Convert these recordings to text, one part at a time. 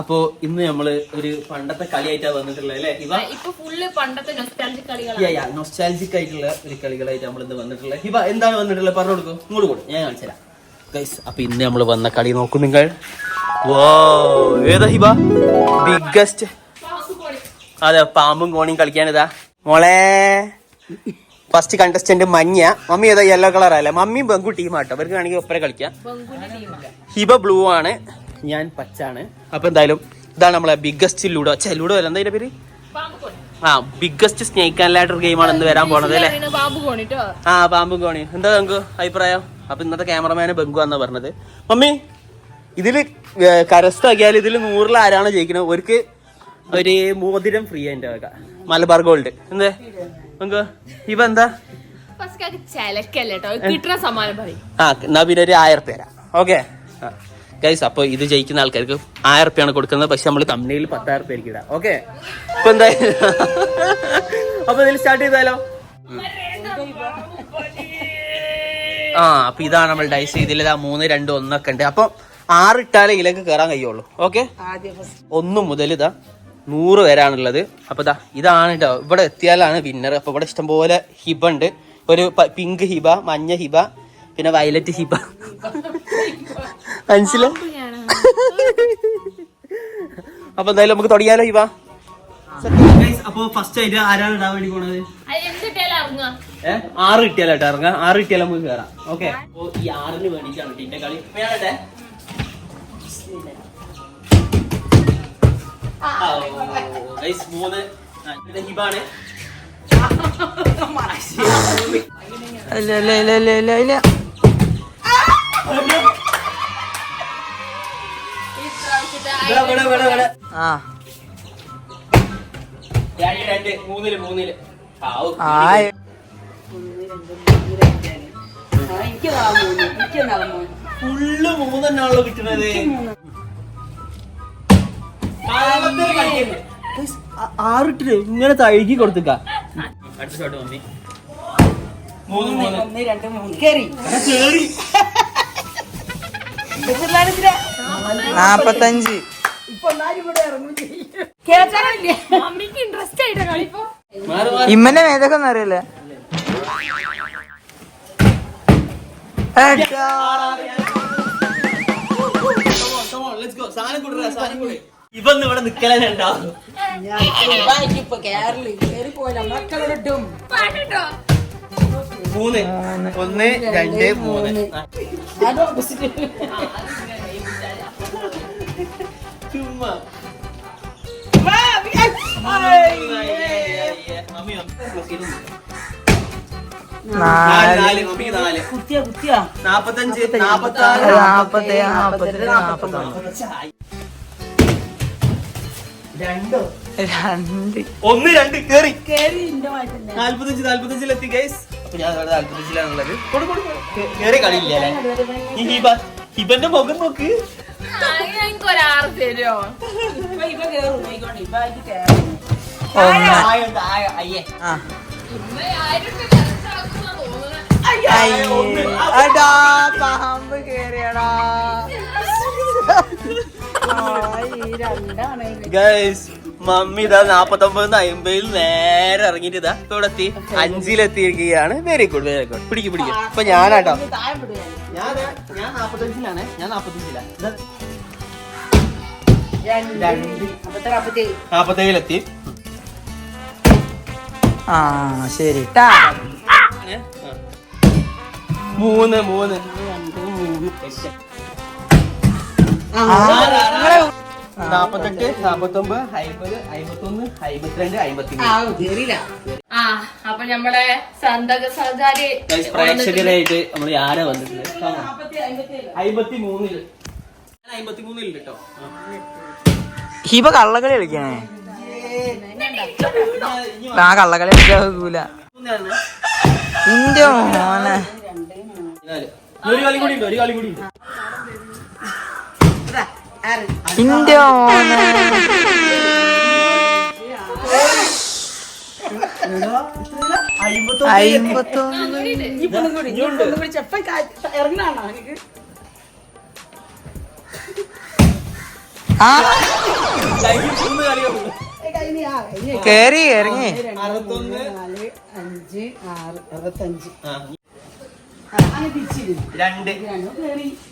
അപ്പൊ ഇന്ന് നമ്മള് ഒരു പണ്ടത്തെ കളിയായിട്ടാ വന്നിട്ടുള്ളത് അല്ലെ? നൊസ്റ്റാൾജിക് ആയിട്ടുള്ള ഒരു കളികളായിട്ട് നമ്മൾ ഇന്ന് വന്നിട്ടുള്ളത്. ഹിബ എന്താണ് വന്നിട്ടുള്ളത് പറഞ്ഞു കൊടുക്കും, ഇങ്ങോട്ട് കൊടുക്കും, ഞാൻ കാണിച്ചുതരാം ഗൈസ്. അപ്പൊ ഇന്ന് നമ്മള് വന്ന കളി നോക്കും നിങ്ങൾ. ഏതാ ഹിബ? ബിഗ്ഗസ്റ്റ്. അതെ, പാമ്പും കോണിയും കളിക്കാനിതാ മോളെ. ഫസ്റ്റ് കണ്ടസ്റ്റന്റ് മഞ്ഞ, മമ്മി ഏതാ യെല്ലോ കളർ അല്ലേ? മമ്മി ബംഗു ടീമാട്ടോ, അവർക്ക് വേണമെങ്കിൽ ഒപ്പര കളിക്കാം. ഹിബ ബ്ലൂ ആണ്, ഞാൻ പച്ചാണ്. അപ്പൊ എന്തായാലും ഇതാണ് നമ്മളെ ബിഗ്ഗസ്റ്റ് ലൂഡോ. ലൂഡോ അല്ല, എന്താ പേര്? Biggest snake and ladder game ആണ് ഇന്ന് വരാൻ പോണത് അല്ലേ? പാമ്പും കോണി. എന്താ ബംഗു അഭിപ്രായം? അപ്പൊ ഇന്നത്തെ ക്യാമറമാന് ബംഗു എന്നാ പറഞ്ഞത്. മമ്മി ഇതില് കരസ്ഥാക്കിയാൽ ഇതില് 100 ആരാണ് ജയിക്കുന്നത് അവർക്ക് ഒരു മോതിരം ഫ്രീ ആയിട്ട് വെക്കാം, മലബാർ ഗോൾഡ്. എന്താ ബംഗു ഇവ എന്താ? എന്നാ പിന്നെ ഒരു 1000 തരാം. ഓക്കെ ഗൈസ്, അപ്പൊ ഇത് ജയിക്കുന്ന ആൾക്കാർക്ക് 1000 റുപ്യാണ് കൊടുക്കുന്നത്. പക്ഷെ നമ്മള് കമ്പനിയിൽ 10,000 പേർക്ക് ഇടാം. ഓക്കെ, ഇപ്പൊ എന്തായാലും അപ്പൊ ഇതിൽ സ്റ്റാർട്ട് ചെയ്താലോ? അപ്പൊ ഇതാണ് നമ്മൾ ഡൈസ്. ഇതിൽ 3, 2, 1 ഒക്കെ ഉണ്ട്. അപ്പൊ 6 ഇട്ടാലേ ഇതിലേക്ക് കയറാൻ കഴിയുള്ളൂ. ഓക്കെ, 1 മുതൽ ഇതാ 100 വരാനുള്ളത്. അപ്പൊ ഇതാണ് കേട്ടോ, ഇവിടെ എത്തിയാലാണ് വിന്നർ. അപ്പൊ ഇവിടെ ഇഷ്ടംപോലെ ഹിബ ഉണ്ട്. ഒരു പിങ്ക് ഹിബ, മഞ്ഞ ഹിബ, പിന്നെ വയലറ്റ് ഹിബ. മനസ്സില? അപ്പൊ എന്തായാലും നമുക്ക് തുടങ്ങിയാലോ ഹിബ. അപ്പൊ ഫസ്റ്റ് ആയിട്ട് ആരാണ് ഇടാൻ വേണ്ടി പോണത്? 6 കിട്ടിയാലോ ഇറങ്ങാം. 6 കിട്ടിയാലും നമുക്ക് കയറാം. ഓക്കെ, അപ്പൊ ഈ 6-ന് വേണ്ടിട്ടാണ് ടീന്റെ കളി. വേണ്ടേ? ഹിബാണ്. ഫുള്ള് 3 തന്നെയാണല്ലോ കിട്ടുന്നത്. 6 ഇട്ടിട്ട് ഇങ്ങനെ തഴുകി കൊടുത്തുക. അടുത്ത ഷോട്ട് മമ്മി. 45. 'ഇമ്മന്റെ മേതൊക്കെ ഒന്നും അറിയില്ല. ഇവന്ന് ഇവിടെ നിക്കലുണ്ടാവും. 3, 1, 2, 3. ചുമ്മാ 4, 45, 46, 1, 2 കേറി 45 ഗൈസ്. അപ്പൊ ഞാൻ 45-ലാണുള്ളത്. കേറി കളിയില്ല അല്ലേ? ഈ ഹിബന്റെ മുഖം നോക്ക്. പാമ്പ് കേറിയടാ ഗൈസ്. മമ്മി ഇതാ 49-ന്ന് 50-ൽ നേരെ ഇറങ്ങിട്ട് ഇതാ ഇവിടെ എത്തി 5-ലെത്തിയിരിക്കുകയാണ്. Very good, very good. പിടിക്കും. ഇപ്പൊ ഞാനാട്ടോ, ഞാൻ 45-ലാണ്. ഞാൻ 45-ലാണ്. 47-ലെത്തി. ശരി. 3, 48, 49, 50, 51, 52, 53. അപ്പൊ നമ്മളെ പ്രേക്ഷകരായിട്ട് നമ്മൾ ആരാ വന്നിട്ടുള്ളത്? 53-ല്. 53-ല് കേട്ടോ. ഹിബ കള്ളക്കളി കളിക്കണേ. കള്ളക്കളി കളിക്കൂല. ഇന്റെ മോനെ. ഒരു കളി കൂടി ഉണ്ട്. ഇന്റെ മോനെ അയിമ്പത്തൊന്ന് ആ കേറി ഇറങ്ങി 2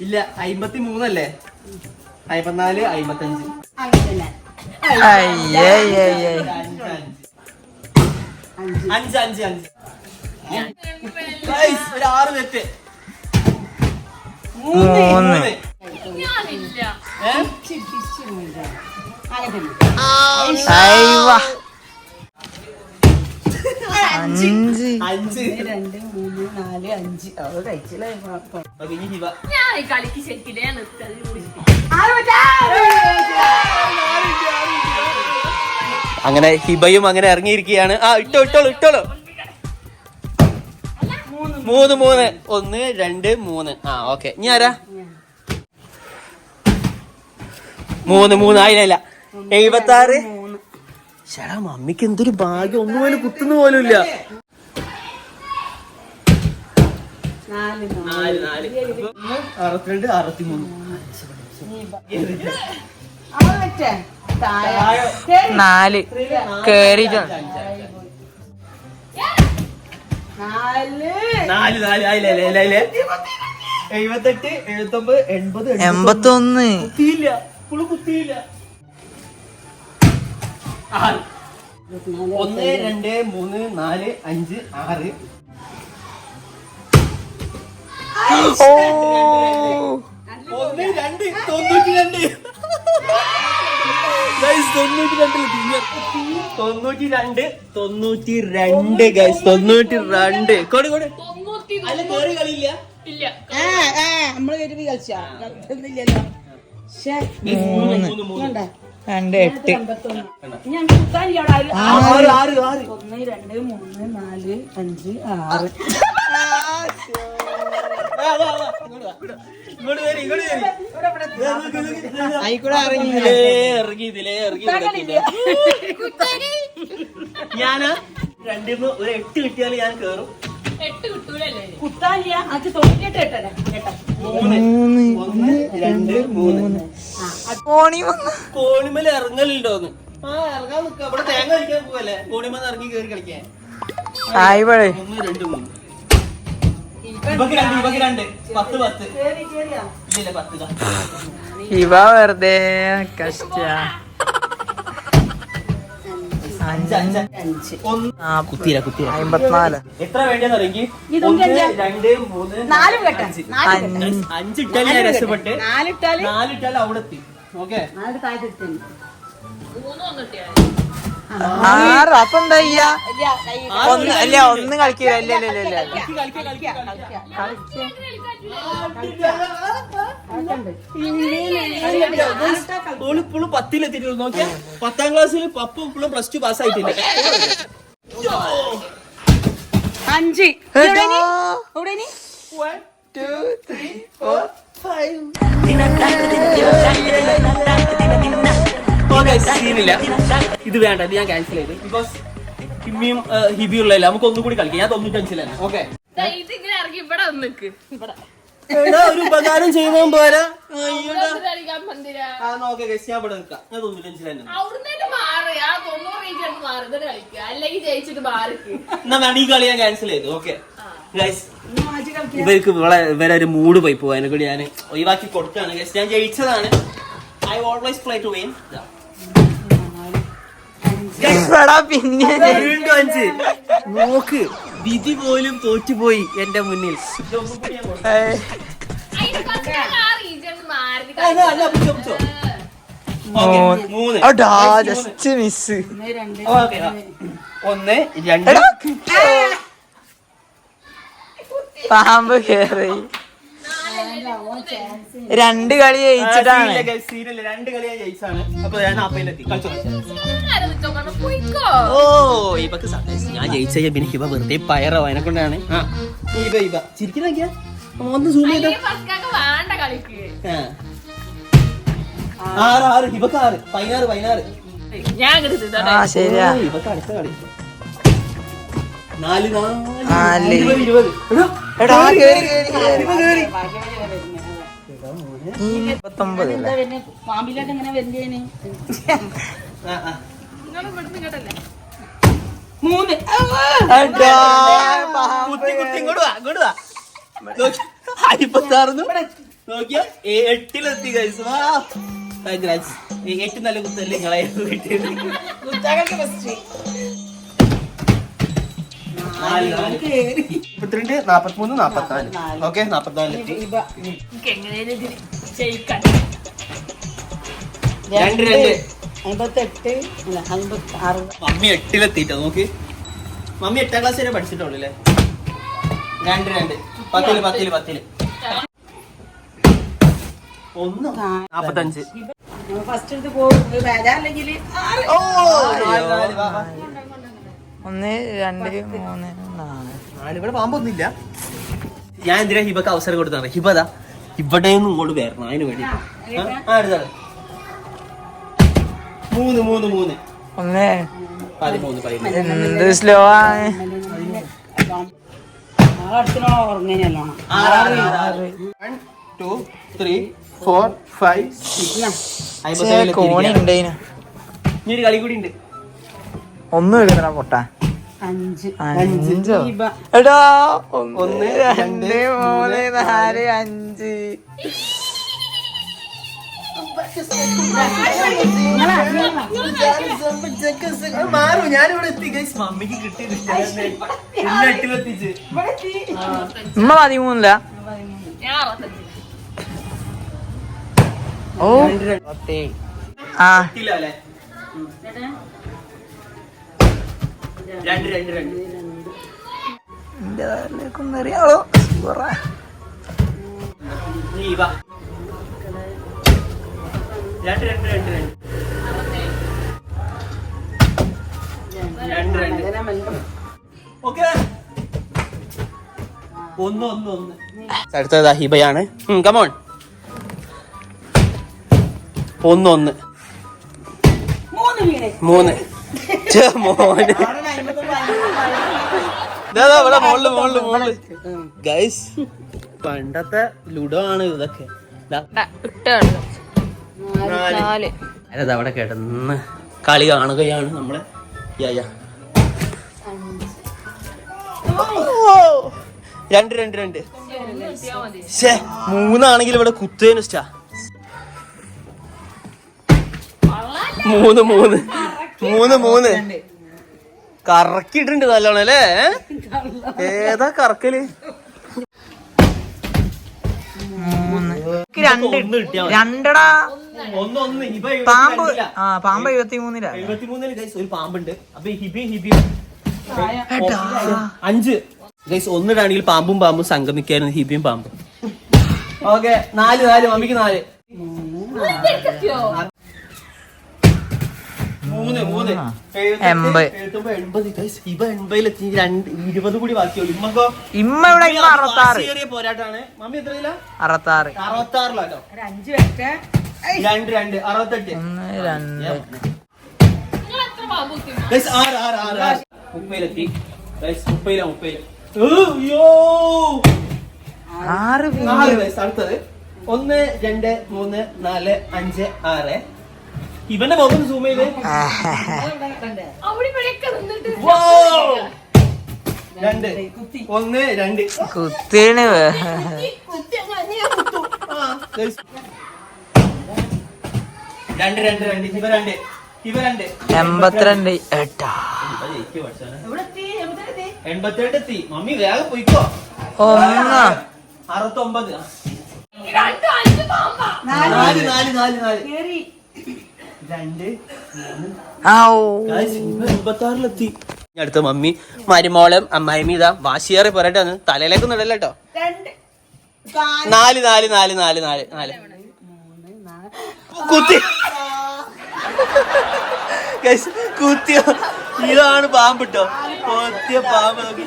ഇല്ല 53 അല്ലേ 54 55 അയ്യേ 5 ഒരു 6 തെറ്റ് 3 ഞാനില്ല. അയ്യ 5 5 ഞാൻ ഈ കളിക്ക് ശരിക്കില്ലേ നിർത്തത് അങ്ങനെ ഹിബയും അങ്ങനെ ഇറങ്ങിയിരിക്കുകയാണ്. ആ ഇട്ടോളൂ 3 1 2 3. ആ ഓക്കെ ഇനി ആരാ 3 ആയില്ല 76. ചേടാ മമ്മിക്ക് എന്തൊരു ഭാഗ്യം, ഒന്നും പോലും കുത്തുന്ന പോലും ഇല്ല. 62 63 4 കേറിയിട്ടുണ്ട് 4 ആയില്ലേ 78 79 80 81 കുത്തിയില്ല, പുളി കുത്തിയില്ല. 1 2 3 4 5 6 ഓ 1 2 92 ഗൈസ് 92 ഗൈസ് 92 കൊടി അല്ല കേറി കളിയില്ല. ഇല്ല. നമ്മള് കയറ്റി കളിച്ചാ കളിച്ചൊന്നുമില്ലല്ലോ. 2 8 ഞാൻ കുത്താനില്ല അവിടെ 6 1 2 3 4 5 6 ഞാന് 2 ഒരു 8 കിട്ടിയാൽ ഞാൻ കേറും. 8 കിട്ടൂലല്ലേ? കുത്താനില്ല അത് 98 ഇട്ടല്ലേ 3 1 2 3 കോണിമല ഇറങ്ങലുണ്ടോന്ന്. ആ ഇറങ്ങാൻ നിക്ക, ഇവിടെ തേങ്ങ കളിക്കാൻ പോവല്ലേ, കോണിമല ഇറങ്ങി കേറി കളിക്കാൻ. 1 2 3 ഇവക്ക് 2 10 10 ഇല്ല 10 ഇവ വെറുതെ കഷ്ട 5 കുത്തിയില്ല 54 എത്ര വേണ്ടെന്ന് അറിയെങ്കിൽ 1 2 3 4 കേട്ടെ 5 ഇട്ടാൽ ഞാൻ രക്ഷപ്പെട്ട് 4 ഇട്ടാല് 4 ഇട്ടാൽ അവിടെ എത്തി. ഓക്കെ 4 താഴത്തെത്തി 3 ഒന്നിട്ടിയാ 6 അപ്പൊ എന്താ ചെയ്യാ? അല്ല ഒന്നും കളിക്കില്ല. ഇല്ല ഇപ്പോഴും 10 എത്തിയിട്ടുള്ളൂ. നോക്കിയാ 10ാം ക്ലാസ്സിൽ പപ്പ ഇപ്പോഴും +2 പാസ്സായിട്ടില്ല. 5 എടാ. 1 2 3 4 5 സീനില്ല, ഇത് വേണ്ട, ഇത് ഞാൻ ക്യാൻസൽ ചെയ്തു. ബിക്കോസ് ഹിമ്മിയും ഹിബിയുള്ളതല്ല, നമുക്ക് ഒന്നും കൂടി കളിക്കാം. ഞാൻ 95 ഓക്കെ. ഇതിങ്ങനെ ഇറങ്ങി ഇവിടെ നിക്ക് ഇവിടെ ഒരു ഉപകാരം ചെയ്യുന്ന പോരാ. കളിക്കാൻ പന്തിരാ നോക്കെ ഞാൻ ഇവിടെ നിൽക്കാം. ഞാൻ 95 തന്നെ. അവിടുന്ന് മാറി ആ 90 റേഞ്ച് മാറി ഇതിന് കളിക്കുക, അല്ലെങ്കിൽ ജയിച്ചിട്ട് മാറിക്ക്. എന്നാ വേണ്ട, ഈ കളി ഞാൻ ക്യാൻസൽ ചെയ്തു. ഓക്കെ ഗൈസ്, ഇവർക്ക് ഇവരെ ഒരു മൂഡ് പോയി പോവാ, അതിനെ കൂടി ഞാൻ ഒഴിവാക്കി കൊടുക്കാണ്. ഗൈസ് ഞാൻ ജയിച്ചതാണ്. I always play to win. പിന്നെ വീണ്ടും 5 നോക്ക്, വിധി പോലും തോറ്റുപോയി എന്റെ മുന്നിൽ. അതിന് കുറച്ച് ആ region മാറി ജസ്റ്റ് മിസ് 1 2 പാമ്പ് കേറി 2 കളി ജയിച്ചിട്ടാണ്. 2 കളി ഞാൻ ജയിച്ചാണ്. അപ്പൊ ഞാൻ 40-ലെത്തി കളിച്ചു. പോയിക്കോ. ഓ ഇവക്ക് ഞാൻ ജയിച്ച പിന്നെ ഹിബ വെറുതെ പയറോ, അതിനെ കൊണ്ടാണ്. ഇവ ചിരിക്കുന്നൊക്കെയാ ഒന്ന് സൂം ചെയ്ത ഫസ്റ്റാക്ക് വേണ്ട കളിക്ക്. 6 ഹിബക്ക് 6 16 ഞാൻ അങ്ങോട്ട് ആ ശരിയാ ഹിബക്ക് അടുത്ത കളി 4 നാല്. 20 എടാ കേറി കേറി 29 എന്താ പിന്നെ പാമ്പിലൊക്കെ ഇങ്ങനെ വരുന്നേന് നിങ്ങൾ ഇവിടുന്ന് ഇങ്ങോട്ടല്ലേ 3 കുത്തി ഇങ്ങോട്ട് വാ നോക്കി 56 നോക്കിയാ 8-ലെത്തി ഗൈസ് വാ കൺഗ്രാറ്റ്സ് 8 നല്ല കുത്തല്ലേ നിങ്ങളെ കിട്ടിയത് 32 43 44 ഓക്കെ 44 എനിക്ക് എങ്ങനെയാലും ഇതിൽ ജയിക്കാൻ 2 58 അല്ല 56 മമ്മി 8-ലെത്തിട്ടോ നോക്ക് മമ്മി 8ാം ക്ലാസ് വരെ പഠിച്ചിട്ടുള്ളൂ അല്ലേ 2 10 45 ഫസ്റ്റ് എടുത്ത് പോകും ബേജാറില്ലെങ്കിൽ 1 2 3 4 ഇവിടെ പാമ്പൊന്നുമില്ല ഞാൻ എന്തിനാ ഹിബക്ക് അവസരം കൊടുത്താണ് ഹിബതാ ഇവിടെ നിന്ന് ഇങ്ങോട്ട് വരണം അതിന് വേണ്ടി എടുത്താണ് 3 1 13 എന്ത് സ്ലോ ആണ് അടുത്തിനോ ഉറങ്ങനെയല്ലോണം 1 2 3 4 5 6 കോണി ഉണ്ടേനു ഇനി ഒരു കളി കൂടി ഉണ്ട് ഒന്നും എടുക്കണ പൊട്ടാ 5 5 എടാ 1 2 3 4 5 മാറും ഞാനിവിടെ എത്തി ഗൈസ് മമ്മിക്ക് കിട്ടിയത് എട്ടിലെത്തിച്ച് ഉമ്മ 13 ഞാൻ 65 ഓ ആ അല്ലേ 2 എന്റെ അറിയാളോ നീ വാ 2 ഓക്കെ ഒന്ന് അടുത്തതാ ഹിബയാണ് കമോൺ 1 3 മോന് ഇവിടെ മോളില് ഗൈസ് പണ്ടത്തെ ലുഡോ ആണ് ഇതൊക്കെ അതാ അവിടെ കിടന്ന് കളി കാണുകയാണ് നമ്മളെ യാ 2 ശേ 3 ആണെങ്കിൽ ഇവിടെ കുത്തേനു സ്റ്റാ 3 കറക്കിട്ടുണ്ട് നല്ലോണം അല്ലേ ഏതാ കറക്കല് 2 പാമ്പ് ആ പാമ്പ് 73 ഗൈസ് ഒരു പാമ്പുണ്ട് അപ്പൊ ഹിബി 5 ഗൈസ് 1 ഇടാണെങ്കിൽ പാമ്പും സംഗമിക്കായിരുന്നു ഹിബിയും പാമ്പും ഓക്കെ 4 മമ്മിക്ക് 4 20 കൂടി ബാക്കിയുള്ളൂ ഇമ്മക്കോ ഇമ്മ ഇവിടെ 66 പോരാട്ടാണ് മമ്മി എത്രയില്ല 66 66 5 വെച്ചേ 2 68 1 2 നിങ്ങൾ എത്ര ബാബു കുത്തിയോ? ഗൈസ് 6 30 ഗൈസ് 30 അയ്യോ 6 ഗൈസ് അടുത്തത് 1 2 3 4 5 6 ഇവന്റെ മുഖം സൂം ചെയ്ത് അവിടെ ഇവിടെയൊക്കെ നിന്നിട്ട് 2 1 2 കുത്തിന് കുത്തി അങ്ങനെ കുത്തും. 2 ഇവ 2 82 ഏട്ടാ 82 എത്തി മമ്മി വേഗം പോയിക്കോ 1 69 രണ്ട് അഞ്ച് പാമ്പാ. 4 2 86 അടുത്ത മമ്മി മരുമോളം അമ്മായിമ്മ ഇതാ വാശിയേറെ പറയട്ടെ തലയിലേക്കൊന്നും ഇടല്ലോ കേട്ടോ 4 കുത്തി കുത്തിയോ ഇതാണ് പാമ്പ് കേട്ടോ കൊത്തിയ പാമ്പ് നോക്കി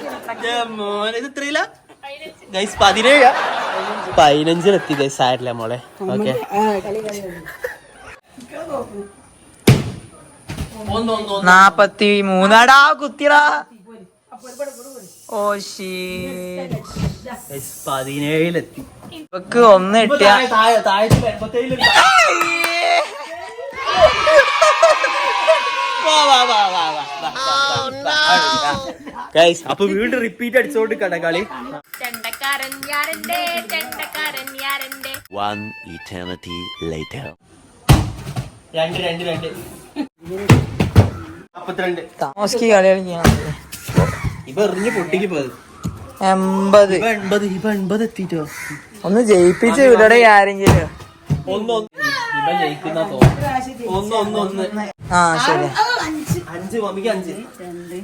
മോനെ ഇത് എത്രയില്ല ഗൈസ് 17 15 ഗൈസ് ആയിട്ടില്ല മോളെ ഓക്കെ ഒന്ന് 43 കുത്തിറ. ഓ ശീ 17 ഇവക്ക് 1 കിട്ടിയ. അപ്പൊ വീണ്ടും റിപ്പീറ്റ് അടിച്ചോണ്ട് കളി. ചെണ്ടക്കാരൻ ഞാരന്റെ ചെണ്ടക്കാരൻ ഞാരന്റെ. 1 eternity later. 2 42 താമസിക്ക് കളി കളിക്കാൻ. ഇപ്പൊ എറിഞ്ഞ് പൊട്ടിക്ക് പോയത് 80. 80 എത്തിട്ടോ. ഒന്ന് ജയിപ്പിച്ച് ഇവിടെ ആരെങ്കിലും. ഇവ ജയിക്കുന്ന തോന്നുന്നു. 1 ആ ശരി. 5 മമ്മിക്ക് 5 3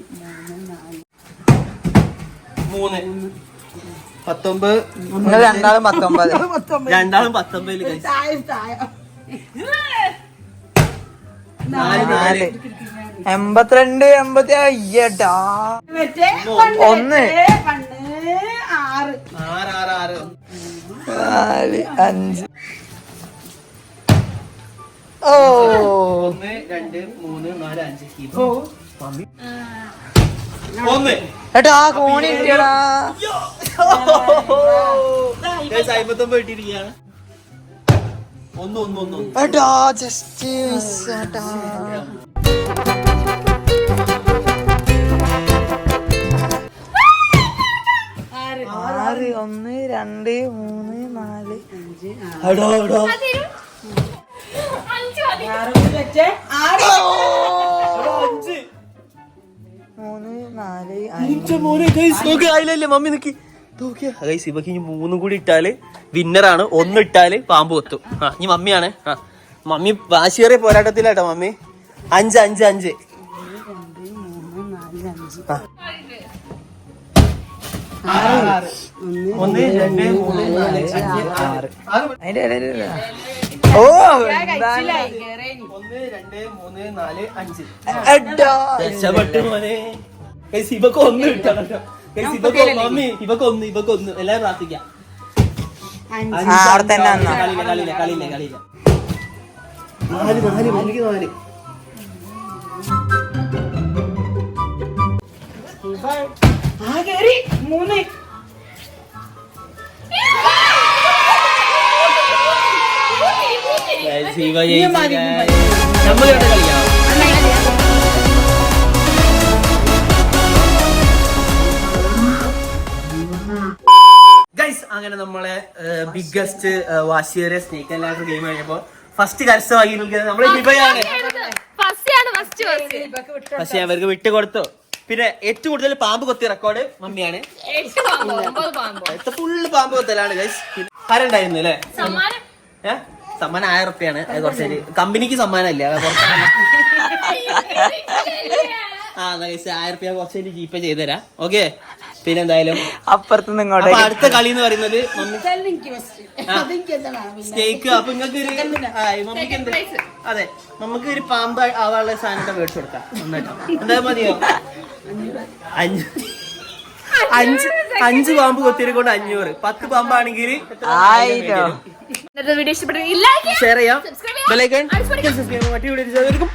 19. നിങ്ങൾ രണ്ടാളും 19. രണ്ടാളും 19 4 82 80 അയ്യട്ടാ. 1 6 6 4 5. ഓ 1 2 3 4 5 മമ്മി 1 ഏട്ടാ ആ കോണി കിട്ടിയടാ. 59 ഇട്ടിരിക്കുകയാണ്. 1 ഏട്ടാ ജസ്റ്റ് ഏട്ടാ. 6 1 2 3 4 മമ്മി നിക്ക് ഇവക്ക് ഇനി 3 കൂടി ഇട്ടാല് വിന്നറാണ്. 1 ഇട്ടാല് പാമ്പ് കൊത്തും. ഇനി മമ്മിയാണ്. മമ്മി വാശിയേറിയ പോരാട്ടത്തിലാട്ടോ മമ്മി. 5 5 5 1 2 3 4 5 6 അതിന്റെ ഇടയില് ഓ 1 2 3 4 5 രക്ഷപ്പെട്ടു മോനെ. ഇവക്ക് 1 കിട്ടണം. മമ്മി ഇവക്ക് 1 എല്ലാരും പ്രാർത്ഥിക്കാം. അവിടെ തന്നെ വന്നോ. കളിയില്ല 4 മമ്മിക്ക് 4. നമ്മൾ കളിക്കാം. ഗൈസ് അങ്ങനെ നമ്മളെ ബിഗ്ഗസ്റ്റ് വാശിയേറിയ സ്നേക്ക് ആൻഡ് ലാഡർ ഗെയിം കഴിഞ്ഞപ്പോ ഫസ്റ്റ് കരസ്ഥമാക്കി നമ്മളെ ഹിബയാണ്. പക്ഷെ അവർക്ക് വിട്ട് കൊടുത്തു. പിന്നെ ഏറ്റവും കൂടുതൽ പാമ്പ് കൊത്തിയ റെക്കോർഡ് മമ്മിയാണ്. ഫുള്ള് പാമ്പ് കൊത്തലാണ് ഗൈസ്. ആരുണ്ടായിരുന്നു അല്ലേ? സമ്മാനം 1000 റുപ്യാണ്. കുറച്ച് കമ്പനിക്ക് സമ്മാനം ഇല്ല. 1000 റുപ്യ കുറച്ച് ജിപേ ചെയ്തുതരാം. ഓക്കെ. പിന്നെ എന്തായാലും അപ്പുറത്തുനിന്ന് ഇങ്ങോട്ട് അടുത്ത കളി എന്ന് പറയുന്നത് സ്റ്റേക്ക്. അപ്പൊ നിങ്ങൾക്ക് മമ്മിക്ക് എന്ത്? അതെ, നമുക്ക് ഒരു പാമ്പ് ആവാനുള്ള സാധനത്തെ മേടിച്ചു കൊടുക്കാം. എന്താ മതിയോ? 5 പാമ്പ് കൊത്തിനെ കൊണ്ട് 500. 10 പാമ്പാണെങ്കിൽ 1000. വീഡിയോ ഇഷ്ടപ്പെട്ടെങ്കിൽ ഷെയർ ചെയ്യാം. ബെൽ ഐക്കൺ സബ്സ്ക്രൈബ് ചെയ്യാം. മറ്റു വീഡിയോ